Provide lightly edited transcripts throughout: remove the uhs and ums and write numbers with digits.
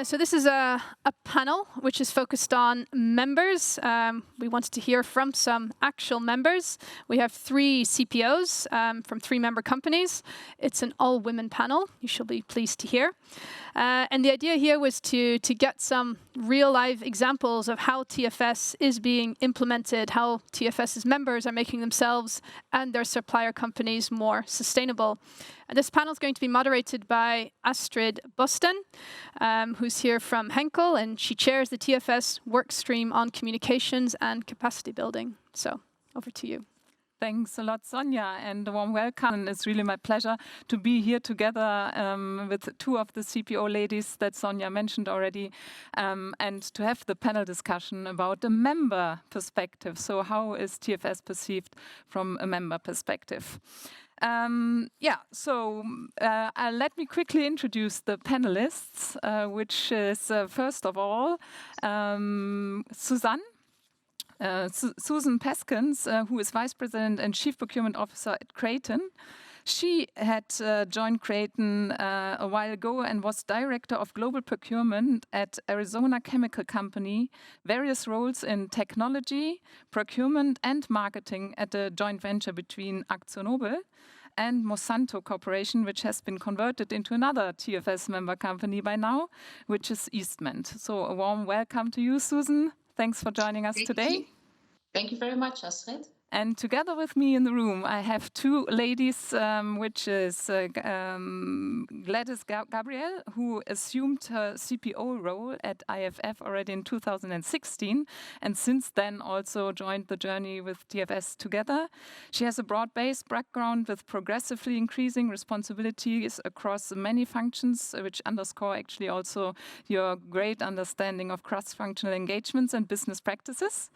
So this is a panel which is focused on members. We wanted to hear from some actual members. We have 3 CPOs from 3 member companies. It's an all-women panel, you shall be pleased to hear. And the idea here was to get some real-life examples of how TfS is being implemented, how TfS's members are making themselves and their supplier companies more sustainable. And this panel is going to be moderated by Astrid Bosten, who's here from Henkel, and she chairs the TfS work stream on communications and capacity building. So, over to you. Thanks a lot, Sonja, and a warm welcome. It's really my pleasure to be here together with 2 of the CPO ladies that Sonja mentioned already, and to have the panel discussion about the member perspective. So how is TfS perceived from a member perspective? Let me quickly introduce the panelists, which is first of all Suzanne. Susan Peskins, who is Vice President and Chief Procurement Officer at Creighton. She had joined Creighton a while ago and was Director of Global Procurement at Arizona Chemical Company, various roles in technology, procurement and marketing at a joint venture between AkzoNobel and Monsanto Corporation, which has been converted into another TfS member company by now, which is Eastman. So a warm welcome to you, Susan. Thanks for joining us today. Thank you very much, Astrid. And together with me in the room, I have 2 ladies, which is Gladys Gabriel, who assumed her CPO role at IFF already in 2016, and since then also joined the journey with TfS together. She has a broad-based background with progressively increasing responsibilities across many functions, which underscore actually also your great understanding of cross-functional engagements and business practices.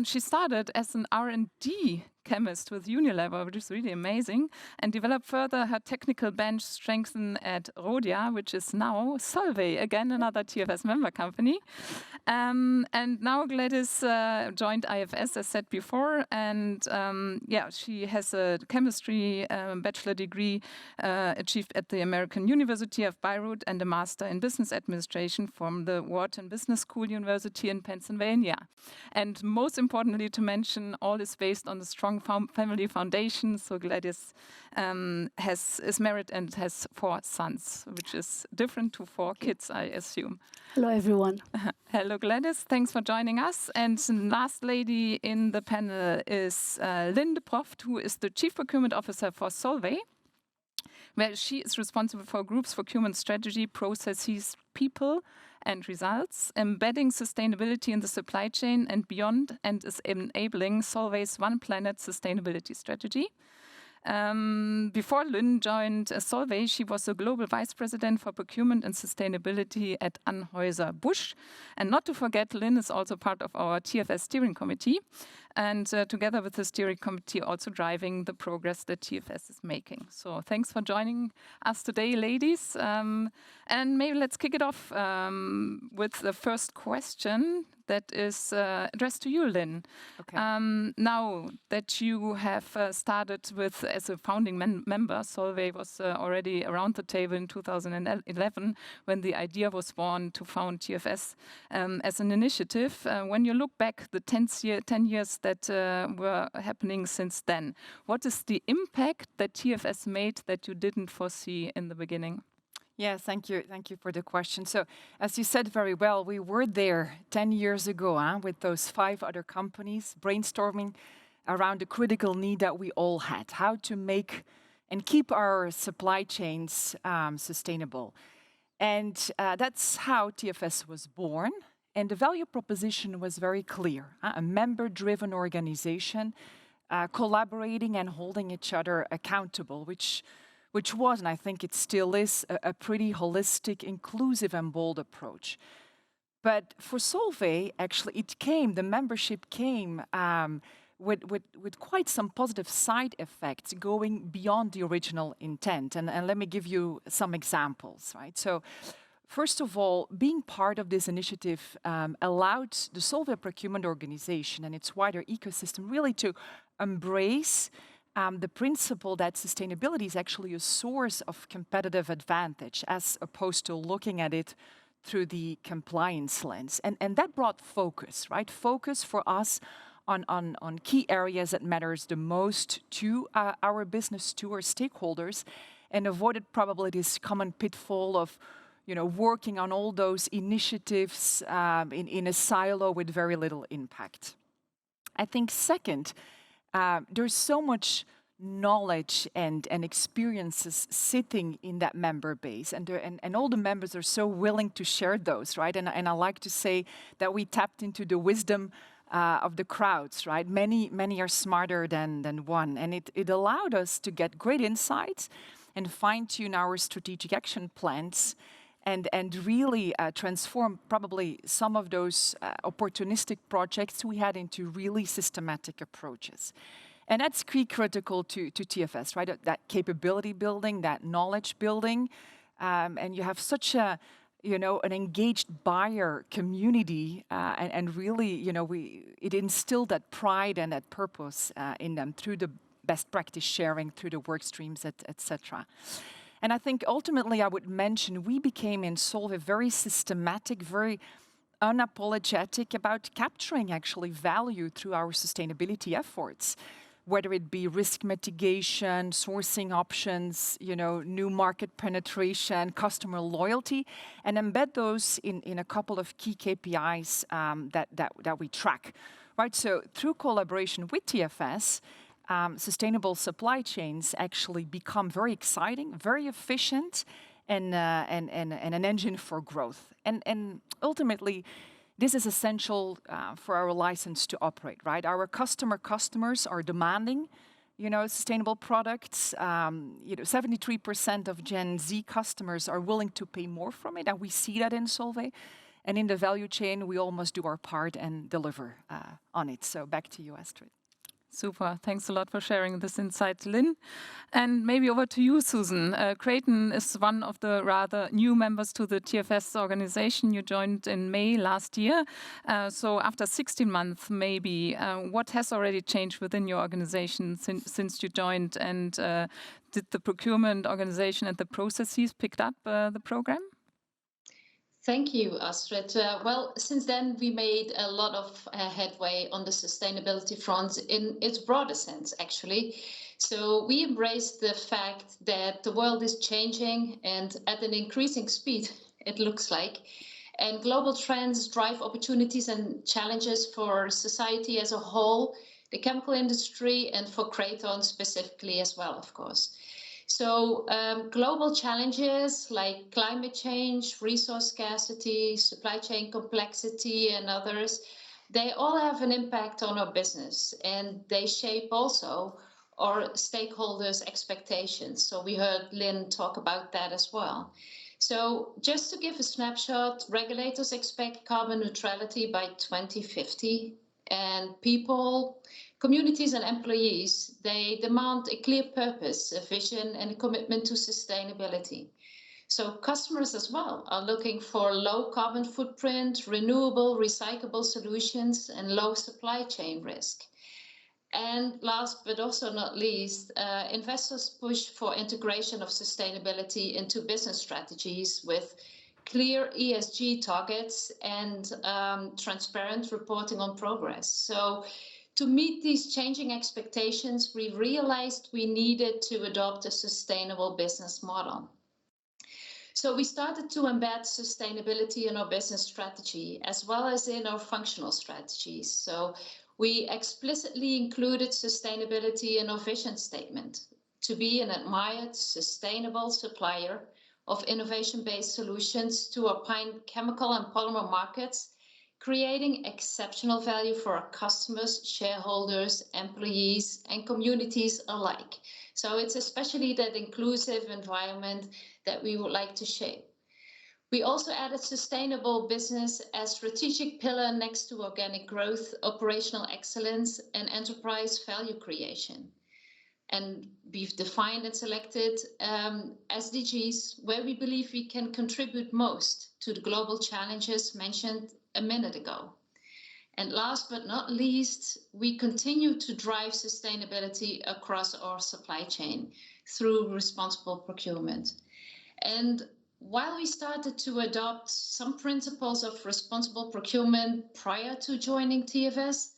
She started as an R&D chemist with Unilever, which is really amazing, and developed further her technical bench strengthened at Rhodia, which is now Solvay, again another TfS member company. And now Gladys joined IFS, as said before, and she has a chemistry bachelor degree achieved at the American University of Beirut and a master in business administration from the Wharton Business School University in Pennsylvania. And most importantly to mention, all is based on the strong family foundation. So Gladys is married and has 4 sons, which is different to 4 kids, I assume. Hello, everyone. Hello, Gladys. Thanks for joining us. And the last lady in the panel is Linde Proft, who is the Chief Procurement Officer for Solvay, where she is responsible for group's procurement strategy, processes, people, and results, embedding sustainability in the supply chain and beyond, and is enabling Solvay's One Planet sustainability strategy. Before Lynn joined Solvay, she was the Global Vice President for Procurement and Sustainability at Anheuser-Busch. And not to forget, Lynn is also part of our TfS steering committee, and together with the steering committee also driving the progress that TfS is making. So thanks for joining us today, ladies. And maybe let's kick it off with the first question that is addressed to you, Lynn. Okay. Now that you have started with as a founding member, Solvay was already around the table in 2011 when the idea was born to found TfS as an initiative. When you look back the 10 years that were happening since then, what is the impact that TfS made that you didn't foresee in the beginning? Yeah, thank you. Thank you for the question. So, as you said very well, we were there 10 years ago with those 5 other companies brainstorming around the critical need that we all had, how to make and keep our supply chains sustainable. And that's how TfS was born. And the value proposition was very clear, a member-driven organization collaborating and holding each other accountable, which was, and I think it still is, a pretty holistic, inclusive and bold approach. But for Solvay, actually, the membership came with quite some positive side effects going beyond the original intent. And let me give you some examples, right? So, first of all, being part of this initiative allowed the Solvay procurement organization and its wider ecosystem really to embrace the principle that sustainability is actually a source of competitive advantage, as opposed to looking at it through the compliance lens. And that brought focus, right? Focus for us on key areas that matters the most to our business, to our stakeholders, and avoided probably this common pitfall of working on all those initiatives in a silo with very little impact. I think second, there's so much knowledge and experiences sitting in that member base, and all the members are so willing to share those, right? And I like to say that we tapped into the wisdom of the crowds, right? Many are smarter than one, and it allowed us to get great insights and fine-tune our strategic action plans and really transform probably some of those opportunistic projects we had into really systematic approaches. And that's key critical to TfS, right? That capability building, that knowledge building, and you have such an engaged buyer community, and really, it instilled that pride and that purpose in them through the best practice sharing, through the work streams, etc. And I think ultimately I would mention we became in Solvay very systematic, very unapologetic about capturing actually value through our sustainability efforts, whether it be risk mitigation, sourcing options, new market penetration, customer loyalty, and embed those in a couple of key KPIs that we track, right? So through collaboration with TfS, sustainable supply chains actually become very exciting, very efficient, and an engine for growth. And ultimately, this is essential for our license to operate, right? Our customers are demanding, sustainable products. 73% of Gen Z customers are willing to pay more from it, and we see that in Solvay. And in the value chain, we all must do our part and deliver on it. So back to you, Astrid. Super. Thanks a lot for sharing this insight, Lynn. And maybe over to you, Susan. Creighton is one of the rather new members to the TfS organization. You joined in May last year. So after 16 months, maybe, what has already changed within your organization since you joined? And did the procurement organization and the processes picked up the program? Thank you, Astrid. Well, since then, we made a lot of headway on the sustainability front in its broader sense, actually. So we embraced the fact that the world is changing and at an increasing speed, it looks like. And global trends drive opportunities and challenges for society as a whole, the chemical industry, and for Kraton specifically as well, of course. So global challenges like climate change, resource scarcity, supply chain complexity, and others, they all have an impact on our business, and they shape also our stakeholders' expectations. So we heard Lynn talk about that as well. So just to give a snapshot, regulators expect carbon neutrality by 2050, and people, communities and employees, they demand a clear purpose, a vision, and a commitment to sustainability. So customers as well are looking for low carbon footprint, renewable, recyclable solutions, and low supply chain risk. And last but also not least, investors push for integration of sustainability into business strategies with clear ESG targets and transparent reporting on progress. So to meet these changing expectations, we realized we needed to adopt a sustainable business model. So we started to embed sustainability in our business strategy as well as in our functional strategies. So we explicitly included sustainability in our vision statement to be an admired, sustainable supplier of innovation-based solutions to our chemical and polymer markets, creating exceptional value for our customers, shareholders, employees, and communities alike. So it's especially that inclusive environment that we would like to shape. We also added sustainable business as strategic pillar next to organic growth, operational excellence, and enterprise value creation. And we've defined and selected SDGs where we believe we can contribute most to the global challenges mentioned a minute ago. And last but not least, we continue to drive sustainability across our supply chain through responsible procurement. And while we started to adopt some principles of responsible procurement prior to joining TfS,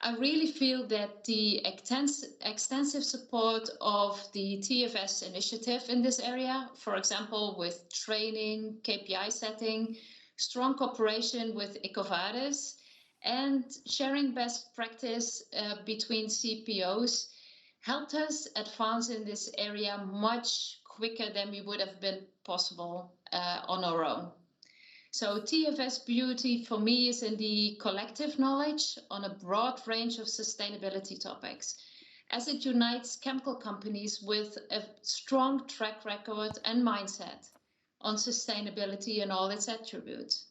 I really feel that the extensive support of the TfS initiative in this area, for example, with training, KPI setting, strong cooperation with EcoVadis, and sharing best practice between CPOs, helped us advance in this area much quicker than we would have been possible on our own. So TfS beauty for me is in the collective knowledge on a broad range of sustainability topics, as it unites chemical companies with a strong track record and mindset on sustainability and all its attributes.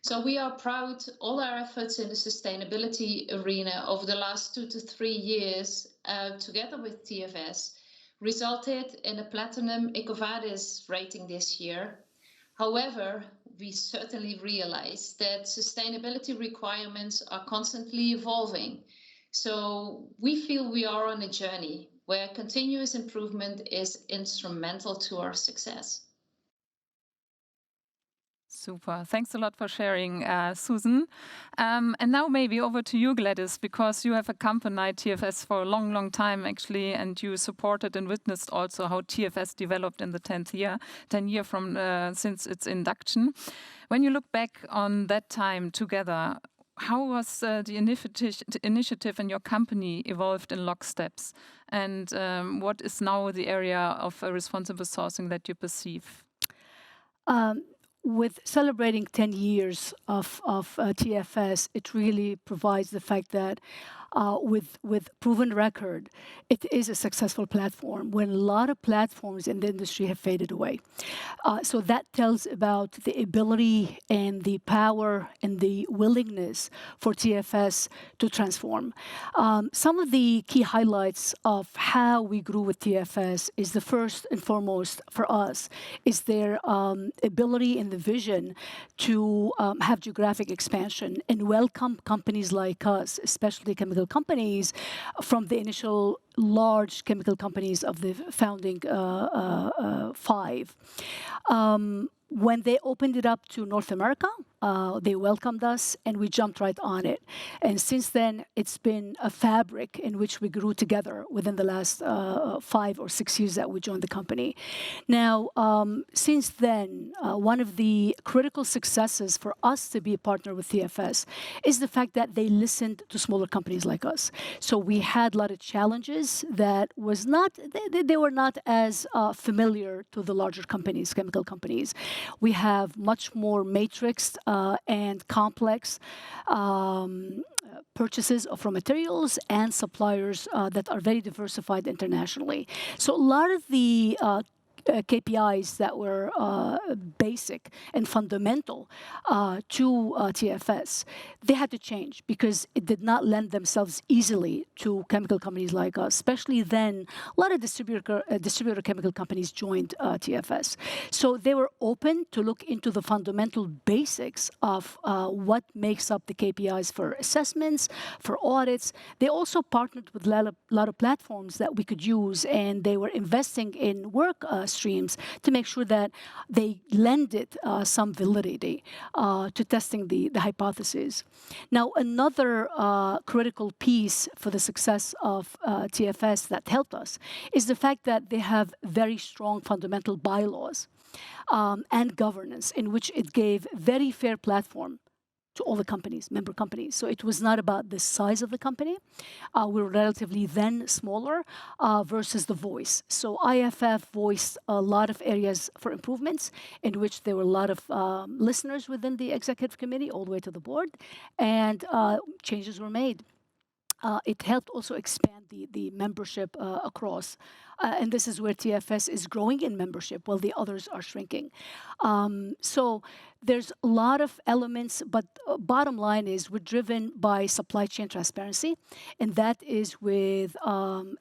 So we are proud all our efforts in the sustainability arena over the last 2 to 3 years, together with TfS, resulted in a platinum EcoVadis rating this year. However, we certainly realize that sustainability requirements are constantly evolving. So we feel we are on a journey where continuous improvement is instrumental to our success. Super. Thanks a lot for sharing, Susan. And now maybe over to you, Gladys, because you have accompanied TfS for a long, long time, actually, and you supported and witnessed also how TfS developed in the 10 year from since its induction. When you look back on that time together, how was the initiative in your company evolved in locksteps? And what is now the area of responsible sourcing that you perceive? With celebrating 10 years of TfS, it really provides the fact that with proven record, it is a successful platform when a lot of platforms in the industry have faded away. So that tells about the ability and the power and the willingness for TfS to transform. Some of the key highlights of how we grew with TfS is the first and foremost for us is their ability and the vision to have geographic expansion and welcome companies like us, especially chemical companies, from the initial large chemical companies of the founding 5. When they opened it up to North America, they welcomed us and we jumped right on it. And since then, it's been a fabric in which we grew together within the last 5 or 6 years that we joined the company. Now, since then, one of the critical successes for us to be a partner with TfS is the fact that they listened to smaller companies like us. So we had a lot of challenges that was not, they were not as familiar to the larger companies, chemical companies. We have much more matrixed and complex purchases of raw materials and suppliers that are very diversified internationally. So a lot of the KPIs that were basic and fundamental to TfS, they had to change because it did not lend themselves easily to chemical companies like us, especially then a lot of distributor chemical companies joined TfS. So they were open to look into the fundamental basics of what makes up the KPIs for assessments, for audits. They also partnered with a lot of platforms that we could use, and they were investing in work streams to make sure that they lended some validity to testing the hypotheses. Now, another critical piece for the success of TfS that helped us is the fact that they have very strong fundamental bylaws and governance in which it gave very fair platform to all the companies, member companies. So it was not about the size of the company. We were relatively then smaller versus the voice. So IFF voiced a lot of areas for improvements in which there were a lot of listeners within the executive committee all the way to the board, and changes were made. It helped also expand the membership across. And this is where TfS is growing in membership while the others are shrinking. So there's a lot of elements, but bottom line is we're driven by supply chain transparency, and that is with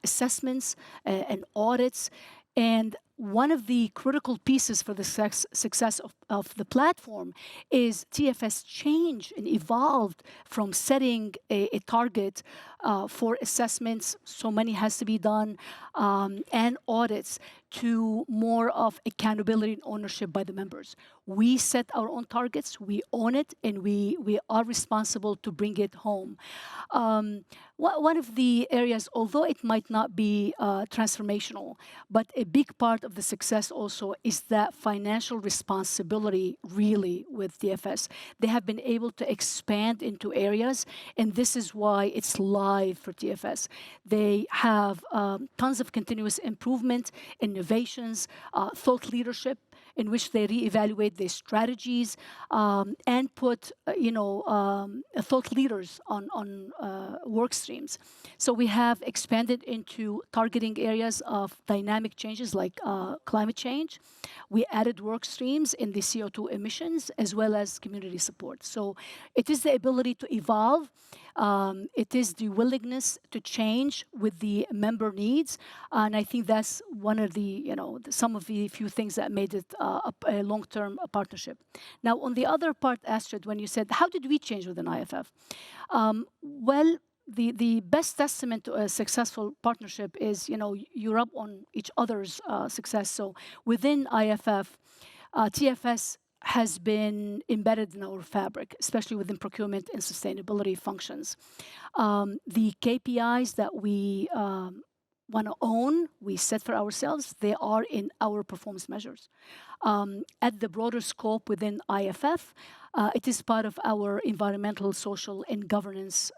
assessments and audits. And one of the critical pieces for the success of the platform is TfS changed and evolved from setting a target for assessments, so many has to be done, and audits, to more of accountability and ownership by the members. We set our own targets, we own it, and we are responsible to bring it home. One of the areas, although it might not be transformational, but a big part of the success also is that financial responsibility really with TfS. They have been able to expand into areas, and this is why it's live for TfS. They have tons of continuous improvement, innovations, thought leadership, in which they reevaluate their strategies and put, thought leaders on work streams. So we have expanded into targeting areas of dynamic changes like climate change. We added work streams in the CO2 emissions as well as community support. So it is the ability to evolve. It is the willingness to change with the member needs. And I think that's one of the, some of the few things that made it a long-term partnership. Now, on the other part, Astrid, when you said, how did we change within IFF? Well, the best testament to a successful partnership is, you rub on each other's success. So within IFF, TfS has been embedded in our fabric, especially within procurement and sustainability functions. The KPIs that we want to own, we set for ourselves, they are in our performance measures. At the broader scope within IFF, it is part of our environmental, social, and governance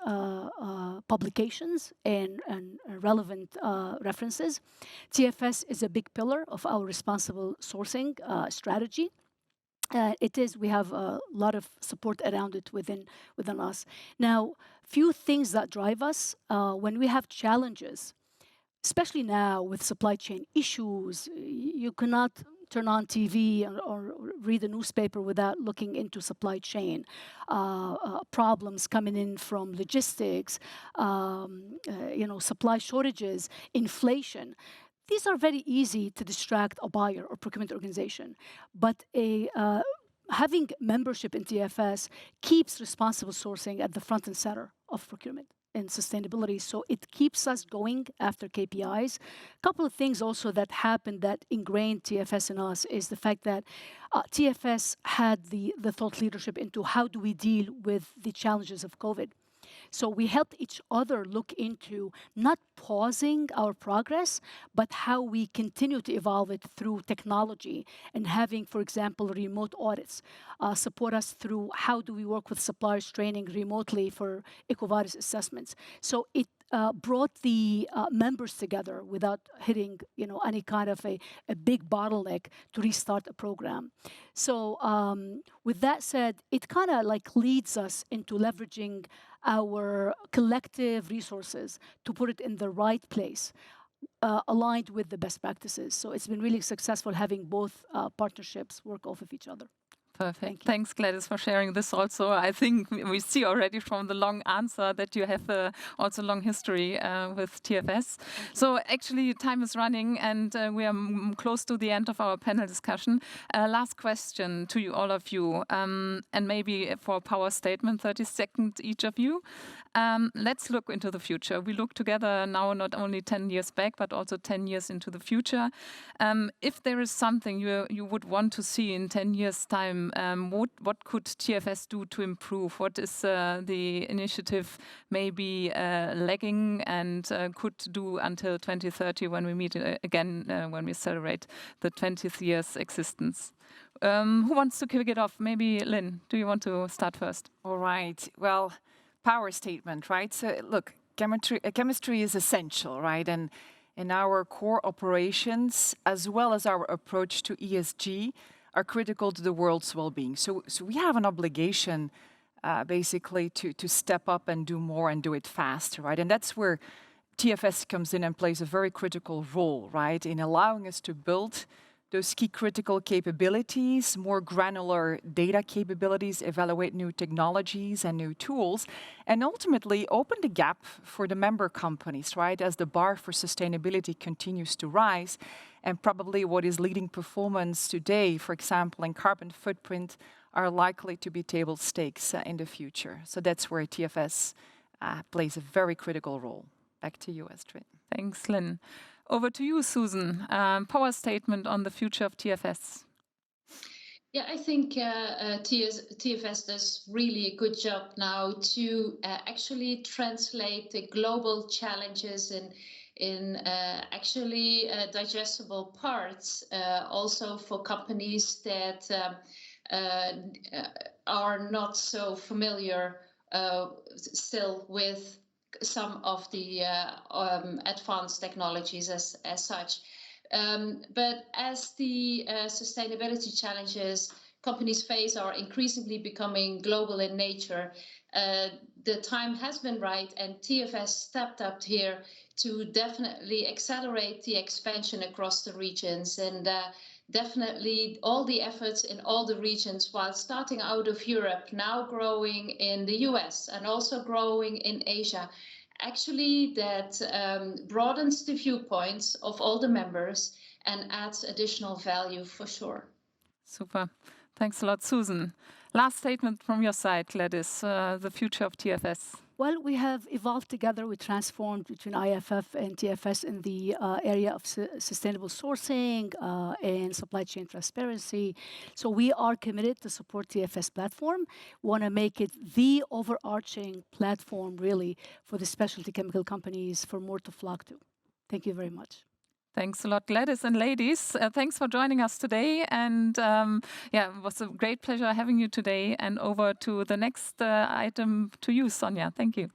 publications and relevant references. TfS is a big pillar of our responsible sourcing strategy. We have a lot of support around it within us. Now, few things that drive us when we have challenges, especially now with supply chain issues. You cannot turn on TV or read a newspaper without looking into supply chain problems coming in from logistics, supply shortages, inflation. These are very easy to distract a buyer or procurement organization, but having membership in TfS keeps responsible sourcing at the front and center of procurement and sustainability, so it keeps us going after KPIs. A couple of things also that happened that ingrained TfS in us is the fact that TfS had the thought leadership into how do we deal with the challenges of COVID. So we helped each other look into not pausing our progress, but how we continue to evolve it through technology and having, for example, remote audits support us through how do we work with suppliers training remotely for EcoVadis assessments. So it brought the members together without hitting, any kind of a big bottleneck to restart a program. So with that said, it kind of leads us into leveraging our collective resources to put it in the right place, aligned with the best practices. So it's been really successful having both partnerships work off of each other. Perfect. Thanks, Gladys, for sharing this also. I think we see already from the long answer that you have also long history with TfS. So actually time is running and we are close to the end of our panel discussion. Last question to you, all of you, and maybe for a power statement, 30 seconds each of you. Let's look into the future. We look together now not only 10 years back, but also 10 years into the future. If there is something you would want to see in 10 years' time, what could TfS do to improve? What is the initiative maybe lagging and could do until 2030 when we meet again, when we celebrate the 20th year's existence? Who wants to kick it off? Maybe Lynn, do you want to start first? All right. Well, power statement, right? So look, chemistry is essential, right? And in our core operations, as well as our approach to ESG, are critical to the world's well-being. So we have an obligation, basically, to step up and do more and do it fast, right? And that's where TfS comes in and plays a very critical role, right? In allowing us to build those key critical capabilities, more granular data capabilities, evaluate new technologies and new tools, and ultimately open the gap for the member companies, right? As the bar for sustainability continues to rise, and probably what is leading performance today, for example, in carbon footprint, are likely to be table stakes in the future. So that's where TfS plays a very critical role. Back to you, Astrid. Thanks, Lynn. Over to you, Susan. Power statement on the future of TfS. Yeah, I think TfS does really a good job now to actually translate the global challenges in actually digestible parts, also for companies that are not so familiar still with some of the advanced technologies as such. But as the sustainability challenges companies face are increasingly becoming global in nature, the time has been right, and TfS stepped up here to definitely accelerate the expansion across the regions, and definitely all the efforts in all the regions, while starting out of Europe, now growing in the US and also growing in Asia. Actually, that broadens the viewpoints of all the members and adds additional value for sure. Super. Thanks a lot, Susan. Last statement from your side, Gladys, the future of TfS. Well, we have evolved together, we transformed between IFF and TfS in the area of sustainable sourcing and supply chain transparency. So we are committed to support TfS platform. We want to make it the overarching platform, really, for the specialty chemical companies for more to flock to. Thank you very much. Thanks a lot, Gladys and ladies. Thanks for joining us today. And yeah, it was a great pleasure having you today. And over to the next item to you, Sonja. Thank you.